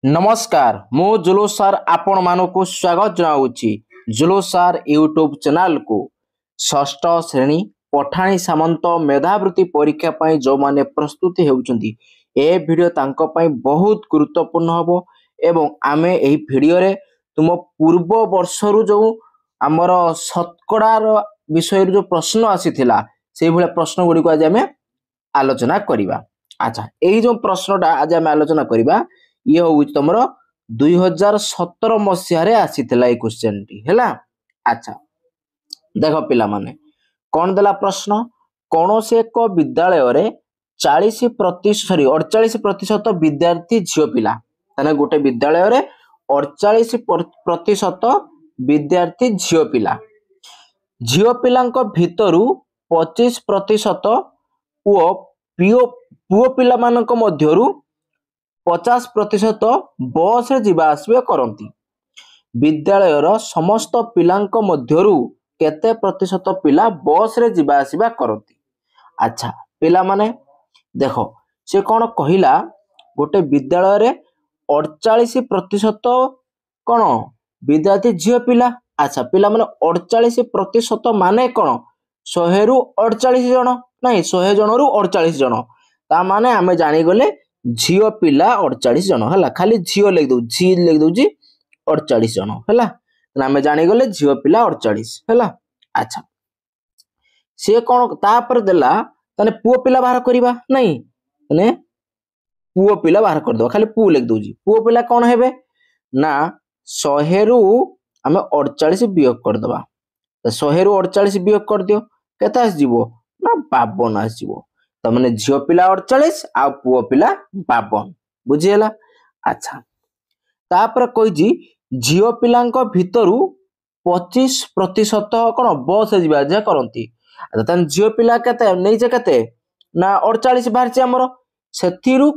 नमस्कार मु जुलूस सर आपण मानकु स्वागत जनाऊँगी। जुलूस सर यूट्यूब चैनल को षष्ठ श्रेणी पठाणी सामंत मेधावृत्ति परीक्षा पाई जो माने प्रस्तुति हेउचंदी ए वीडियो तांको पाई बहुत गुरुत्वपूर्ण हबो एवं आमे एही वीडियो रे तुम पूर्व वर्ष रु जो हमर शतकड़ार विषय जो प्रश्न आसीथिला से भले प्रश्न गुडी को आज आमे आलोचना करिबा। अच्छा एही जो प्रश्नटा आज आमे आलोचना करिबा ये हूँ तुम 2017 मसीह आसीथिला ए क्वेश्चन टी हैला। अच्छा देख पिला माने कौन देला प्रश्न कौन से एक विद्यालय रे 48% विद्यार्थी झियो पिला ताने गोटे विद्यालय रे 48% विद्यार्थी झियो पिलांको भितरु 25% पुओ पिला मानक मध्यरु 50% बस रे जीवा आसबे करंती। विद्यालयर समस्त पिलांको मध्यरु केते प्रतिशत पिला बस रे जीवा आसबा करंती। अच्छा पिला माने देखो से कौन कहिला गोटे विद्यालय रे 48% कौन विद्यार्थी झियो पिला। अच्छा पिला माने 48% माने कौन 100 रु 48 जन नहीं 100 जन रु 48 जन ता माने आमे जानी गले झियो पिला 48 जन हला खाली झियो लिख दउ झी लिख दउजी 48 जन हला आमे जानी गले झियो पिला 48 हला। अच्छा से कोन तापर देला तने पुओ पिला बाहर करबा नहीं तने पुओ पिला बाहर कर दो खाली पु लिख दउजी पुओ पिला कोन हेबे ना 100 रु आमे 48 वियोग कर दबा तो 100 रु 48 वियोग कर दियो केता आस जीवो ना 52 आस जीवो तो माने झियो पिला 48 आ पुओ पिला 52 बुझियला। अच्छा तापर कोइ जी झियो पिलांको भितरु 25% कोन बस जीवा जे करंती। अच्छा तन झियो पिला केते नै जे केते ना 48 बाहर छै हमरो सेथिरु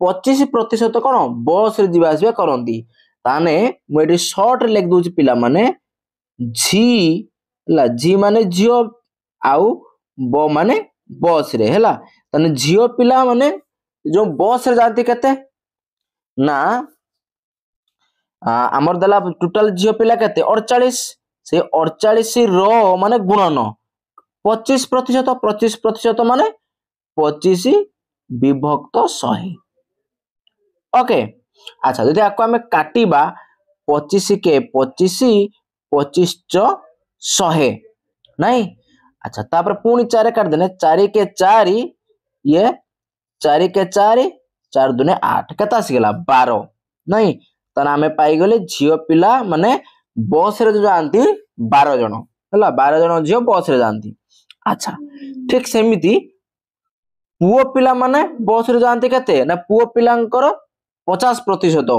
25% कोन बस रे जीवा आसीबा करंती ताने मु एडी शॉर्ट लिख दोछि पिला माने झी ला जी माने झियो आउ ब माने बस रे हैला तने झियो पिला माने जो बस रे जाती केते ना हमर दला टोटल झियो पिला केते 48 से 48 रो माने गुणन 25% माने 25 विभक्त 100 ओके। अच्छा जदि आको हमें काटिबा 25 के 25 25 100 नहीं। अच्छा तापर पुणी 4 काट देने 4 के 4 ये 4 के 4 4 दुने 8 केता आसी गेला 12 नहीं तना हमें पाई गले झियो पिला माने बस रे जानती 12 जन हला 12 जन झियो बस रे जानती। अच्छा ठीक सेमिति पुओ पिला माने बस रे जानती केते ना पुओ पिलांकर 50%।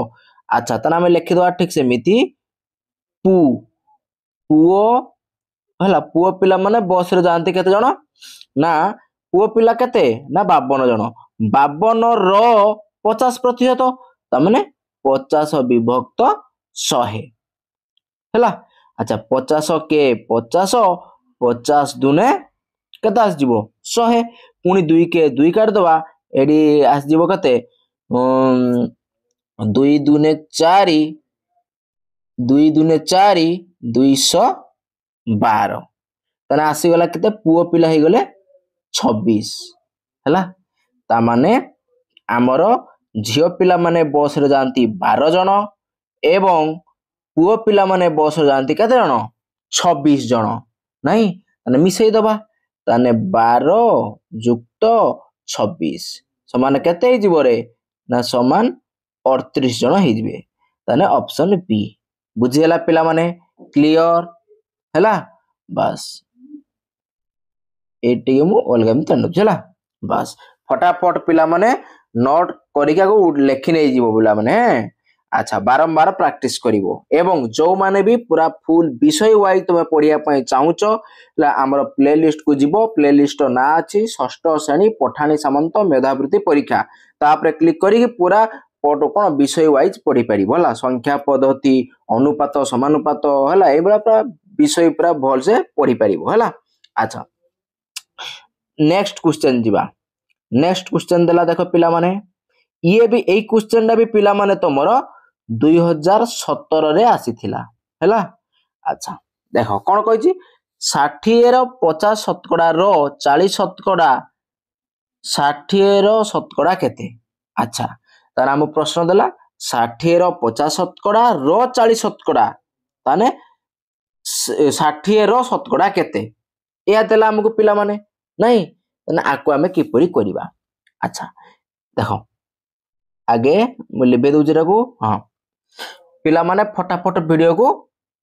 अच्छा तना हमें लिखि दवा ठीक सेमिति पुओ हला पुओ पिला माने बस रे जानती केते जन ना पुओ पिला केते ना 52 जन 52 रो 50% ता माने 50 विभक्त 100 हैला। अच्छा 50 के 50 50 दुने केता आस जीवो 100 पुनी 2 के 2 काट दवा एडी आस जीवो केते 2 दुने 4 2 दुने 4 212 तना आसी गला केते पुओ पिला हे गले 26 हैला ता माने हमर झियो पिला माने बस रे जानती 12 जन एवं पुओ पिला माने बस रे जानती केते जन 26 जन नहीं तने मिसई दबा तने 12 युक्त 26 समान केते हे जीवो रे ना समान 38 जन हे जिवे तने ऑप्शन बी बुझियला पिला माने क्लियर हैला। बस एटी मु अलगा में तंडु चला बस फटाफट पिला माने नोट करिका को लेखि नै जीवो पिला माने। अच्छा बारंबार प्रैक्टिस करिवो एवं जो माने भी पूरा फुल विषय वाइज तुम पढ़िया पई चाहूचो हमर प्लेलिस्ट को जीवो प्लेलिस्ट ना अछि षष्ठ श्रेणी पठाणी सामंत मेधावृत्ति परीक्षा तापरे क्लिक करी पूरा पट कोन विषय वाइज पढ़ी परिबो हला संख्या पद्धति अनुपात समानुपात हला ए बड़ा पूरा विषय पूरा भल से पढ़ी परिबो हला। अच्छा नेक्स्ट क्वेश्चन जीवा नेक्स्ट क्वेश्चन देला देख पिला माने ये भी एई क्वेश्चन टा भी पिला माने तमर 2017 रे आसीथिला हैला। अच्छा देखो कौन कही 60 रो 50 शतकड़ा रो 40 शतकड़ा 60 रो शतकड़ा केते। अच्छा तार हम प्रश्न देला 60 रो 50 शतकड़ा रो 40 शतकड़ा ताने 60 रो शतकड़ा केते या देला हमको पिला माने नहीं ताने आको हमें किपरि करिबा। अच्छा देखो आगे मु लिबे दउछि को हां पिला माने फटाफट वीडियो को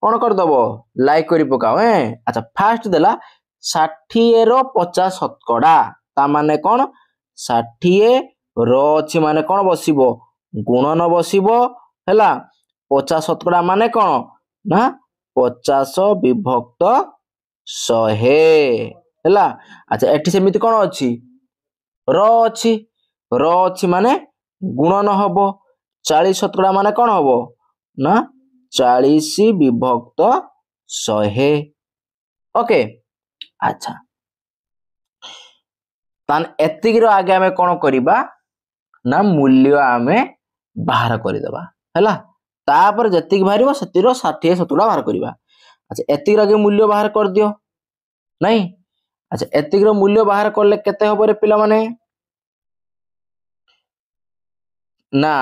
कौन कर दबो लाइक करि पकाओ ए। अच्छा फास्ट देला 60 रो 50 शतकड़ा ता माने कौन 60 रो अछि माने कौन बसिबो गुणन बसिबो हैला 50 शतकड़ा माने कौन ना 50 विभक्त 100 हैला। अच्छा एठी सेमिति कौन अछि रो अछि माने गुणन हबो 40 शतकड़ा माने कौन हबो ना 40 विभक्त 100 ओके। अच्छा तान एतिक रो आगे हमें कौन करिबा ना मूल्य हमें बाहर करदेबा हैला तापर जतिक बाहरिबो सेतिरो 60 शतकड़ा बाहर करिबा। अच्छा एतिक आगे मूल्य बाहर कर दियो नहीं। अच्छा एतिक रो मूल्य बाहर करले केते हबो रे पिला माने ना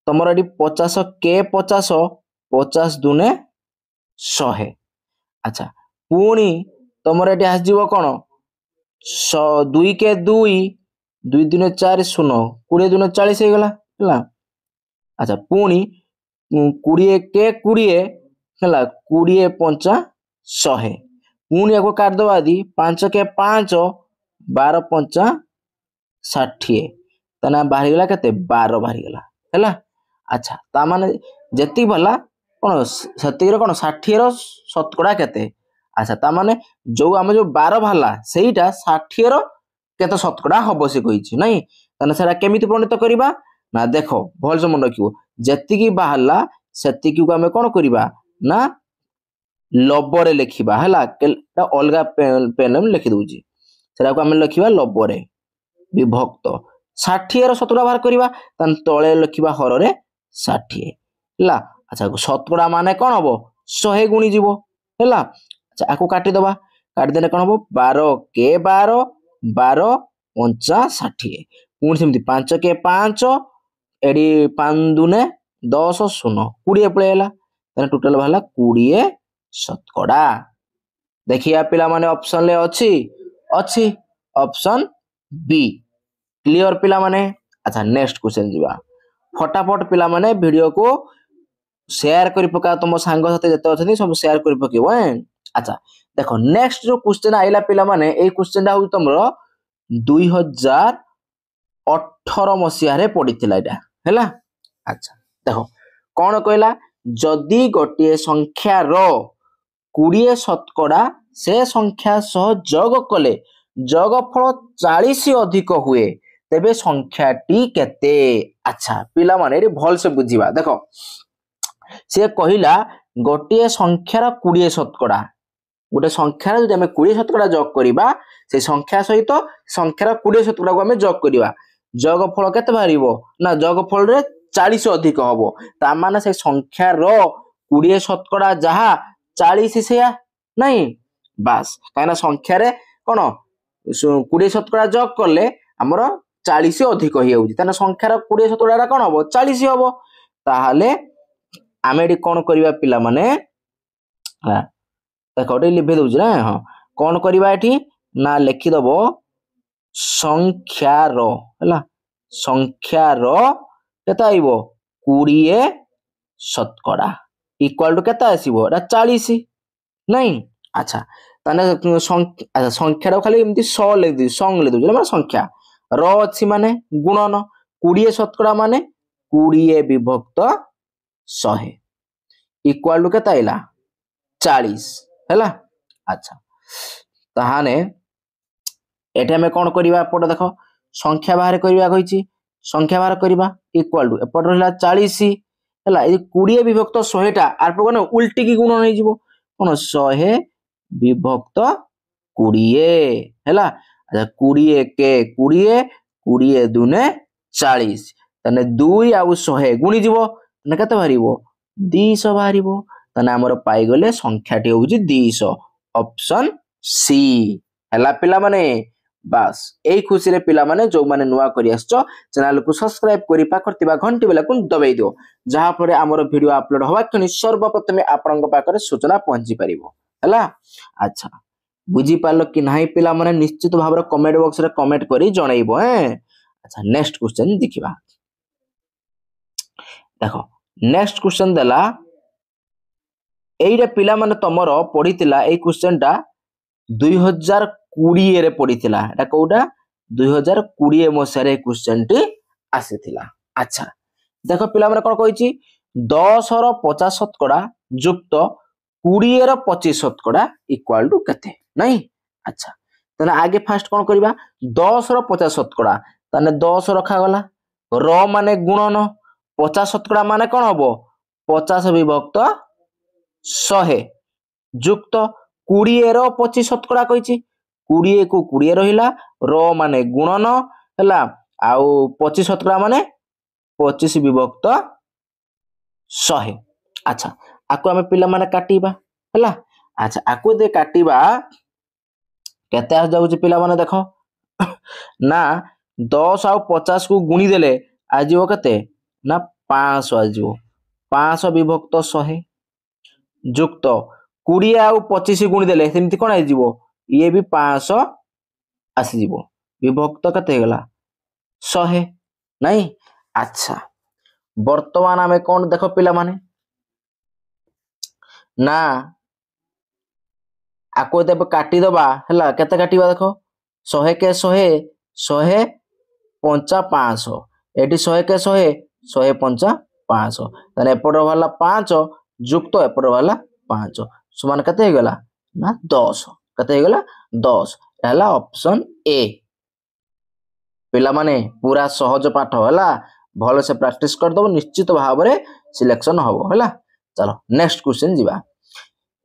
तमर एडी 50 के 50 50 दुने 100। अच्छा पुणी तमर एडी आस जीवो कोन 2 के 2 2 दुने 4 शून्य 20 दुने 40 हे गला हैला। अच्छा पुणी 20 के 20 हैला 20 पंचा 100 पुणी याको काट दवा दी 5 के 5 12 पंचा 60 तना बाहरी गला केते 12 बाहरी गला हैला। अच्छा ता माने जेति भला कोन सती रो कोन 60 रो शतकड़ा केते। अच्छा ता माने जो हम जो 12 भाला सेईटा 60 रो केते शतकड़ा हबो से कहिछि नहीं तने सेरा केमिति प्रणीत करिबा ना देखो भल से मन रखिबो जेति की बाहला सेति की को हमें कोन करिबा ना लबरे लिखिबा हैला केटा अलगा पेन में लिखि दउछि सेरा को हमें लिखिबा लबरे विभक्त 60 रो शतकड़ा बाहर करिबा तन तळे लिखिबा हर रे 60 हैला। अच्छा शतकड़ा माने कोन हबो 100 गुणी जीवो हैला। अच्छा आको काटी दबा काटी देले कोन हबो 12 के 12 12 पंचा 60 पुणी सेमति 5 के 5 एडी 5 दुने 10 शून्य 20 पळेला तने टोटल भाला 20 शतकड़ा। देखिया पिला माने ऑप्शन ले अछि ऑप्शन बी क्लियर पिला माने। अच्छा नेक्स्ट क्वेश्चन जीवा फटाफट पिला माने वीडियो को शेयर करि पका तुम सांग साथे जते अछनी सब शेयर करि पकेबो। अच्छा देखो नेक्स्ट जो क्वेश्चन आइला पिला माने ए क्वेश्चन दा हो तुमरो 2018 मसिया रे पडिथिला एटा हैला। अच्छा देखो कोन कहला जदी गोटे संख्या रो 20 शतकड़ा से संख्या सह जोग कले जोगफल 40 अधिक हुए तेबे संख्याटी केते। अच्छा पिला माने रे भल से बुझिबा देखो से कहिला गोटे संख्यार 20 शतकड़ा गोटे संख्यार जदि हमें 20 शतकड़ा जोग करिबा से संख्या सहित संख्यार 20 शतकड़ा को हमें जोग करिबा जोगफल केते बाहरिबो ना जोगफल रे 40 अधिक हबो ता माने से संख्यार 20 शतकड़ा जहा 40 सेया नहीं बास काना संख्या रे कोन 20 शतकड़ा जोग करले हमर 40 अधिक होई जाउची ताना संख्यार 20 शतकड़ा कोन हबो 40 हबो ताहाले आमे एडी कोन करिबा पिला माने देखो एडी लिखि दउची ना हां कोन करिबा एठी ना लिखि दबो संख्यार हैला संख्यार केता आइबो 20 शतकड़ा इक्वल टू केता आसीबो एटा 40 नहीं। अच्छा ताने अच्छा संख्या खाली एमती 100 लिख दी संग लिख दउची माने संख्या र अछि माने गुणन 20 शतकड़ा माने 20 विभक्त 100 इक्वल टू केता आइला 40 हैला। अच्छा ताहाने एठे में कोन करिबा एपट देखो संख्या बाहर करिबा कहिची संख्या बाहर करिबा इक्वल टू एपट रहला 40 हैला ए 20 विभक्त 100 टा आर पर कोन उल्टी की गुणन होई जिवो कोन 100 विभक्त 20 हैला। अच्छा 20 के 20 20 दुने 40 तने 2 आउ 100 गुणी जीवो तने केते बाहरिबो 200 बाहरिबो तने हमर पाई गले संख्याटी होउची 200 ऑप्शन सी हला पिला माने बास एई खुशी रे पिला माने जो माने नुवा करी आछो चैनल को सब्सक्राइब करी पाखरतिबा घंटी बेला को दबाई दियो जहा परे हमर वीडियो अपलोड होबा कनी सर्वप्रथमे आपनक पाखरे सूचना पहुंची परिबो हला अच्छा बुझी पालो कि नाही पिला माने निश्चित भाबरे कमेंट बॉक्स रे कमेंट करी जणाइबो अच्छा नेक्स्ट क्वेश्चन देखिबा देखो नेक्स्ट क्वेश्चन देला एइरे पिला माने तमरो पढितिला एई क्वेश्चन टा 2020 रे पढितिला एटा कोडा 2020 मसिया रे क्वेश्चन टी आसीतिला अच्छा देखो पिला माने कोन कहिची 10 रो 50 शतकड़ा युक्त 20 रो 25 शतकड़ा इक्वल टू केते नहीं अच्छा तने आगे फास्ट कोन करबा 10 रो 50 शतकड़ा तने 10 रखा गला रो माने गुणन 50 शतकड़ा माने कोन हबो 50 विभक्त 100 युक्त 20 रो 25 शतकड़ा कहिची 20 को 20 रहिला रो माने गुणन हला आउ 25 शतकड़ा माने 25 विभक्त 100 अच्छा आको हमें पिला माने काटीबा हला अच्छा आको दे काटीबा केते आ जाउची पिला माने देखो ना 10 आउ 50 को गुणी देले आजिवो केते ना 500 आजिवो 500 विभक्त 100 युक्त 20 आउ 25 गुणी देले सेमति कोन आइ जीवो ये भी 500 आसी जीवो विभक्त केते गला 100 नहीं अच्छा वर्तमान हमें कौन देखो पिला माने ना आको देब काटी दबा हला केते काटीबा देखो 100 के 100 100 पंचा 500 एटी 100 के 100 100 पंचा 500 तने एपट वाला 5 युक्त एपट वाला 5 समान केते गला ना 10 केते गला 10 हला ऑप्शन ए पिला माने पूरा सहज पाठ हला भलो से प्रैक्टिस कर दबो निश्चित भाव रे सिलेक्शन हबो हला चलो नेक्स्ट क्वेश्चन जीवा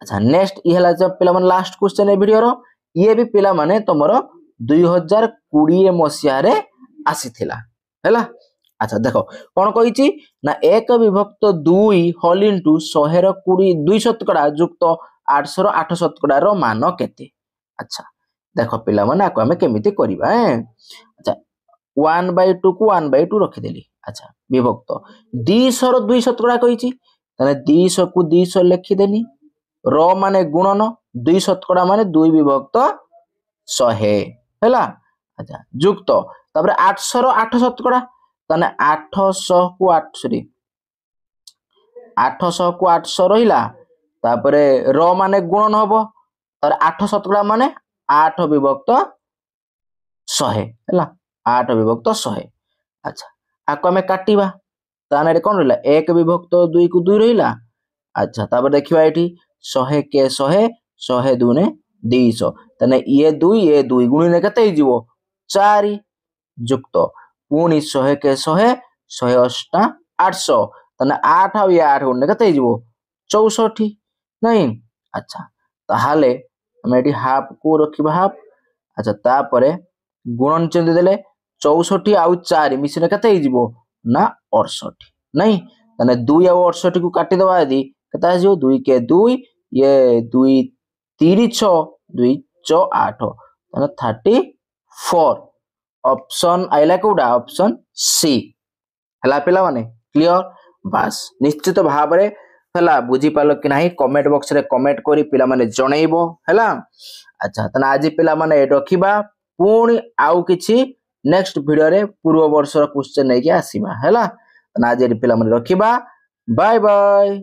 अच्छा नेक्स्ट ई हला जब पिला माने लास्ट क्वेश्चन ए वीडियो रो ये भी पिला माने तमरो 2020 मसिया रे आसीथिला हला अच्छा देखो कोन कहिची ना 1 विभक्त 2 होल इनटू 100 रो 2 शतकड़ा युक्त 800 रो 8 शतकड़ा रो मान केते अच्छा देखो पिला माने आको हमें केमिति करबा अच्छा 1/2 को 1/2 रखी देली अच्छा विभक्त 200 रो 2 शतकड़ा कहिची तने 200 को 200 लिखि देनी रो माने गुणन 2 शतकड़ा माने 2 विभक्त 100 हैला अच्छा युक्त तापर 800 रो 8 शतकड़ा तने 800 को 8 सॉरी 800 को 800 रहिला तापरे रो माने गुणन हबो तार 8 शतकड़ा माने 8 विभक्त 100 हैला 8 विभक्त 100 अच्छा आको हमें काटीबा ताने रे कोन रहिला 1 विभक्त 2 को 2 रहिला अच्छा तापर देखिबा एठी 100 के 100 100 दुने 200 तने ये 2 गुणी ने केते हिजिवो 4 युक्त पुनी 100 के 100 100 8 800 तने 8 आ ये 8 गुणे केते हिजिवो 64 नहीं अच्छा ताहाले हम एठी हाफ को रखिबा हाफ अच्छा तापरे गुणन चिन्ह देले 64 आउ 4 मिसिने केते हिजिवो ना 68 नहीं तने 2 आ 68 को काटी दबा यदि केता हिजिवो 2 के 2 ये 2 3 6 2 6 8 तने 34 ऑप्शन आइला कोडा ऑप्शन सी हला पिला माने क्लियर बस निश्चित भाव रे हला बुझी पालो कि नाही कमेंट बॉक्स रे कमेंट करी पिला माने जणाइबो हला अच्छा तने आज पिला माने रखिबा पुणी आउ किछि नेक्स्ट वीडियो रे पूर्व वर्ष रो क्वेश्चन नै के आसीबा हला तने आज पिला माने रखिबा बाय बाय।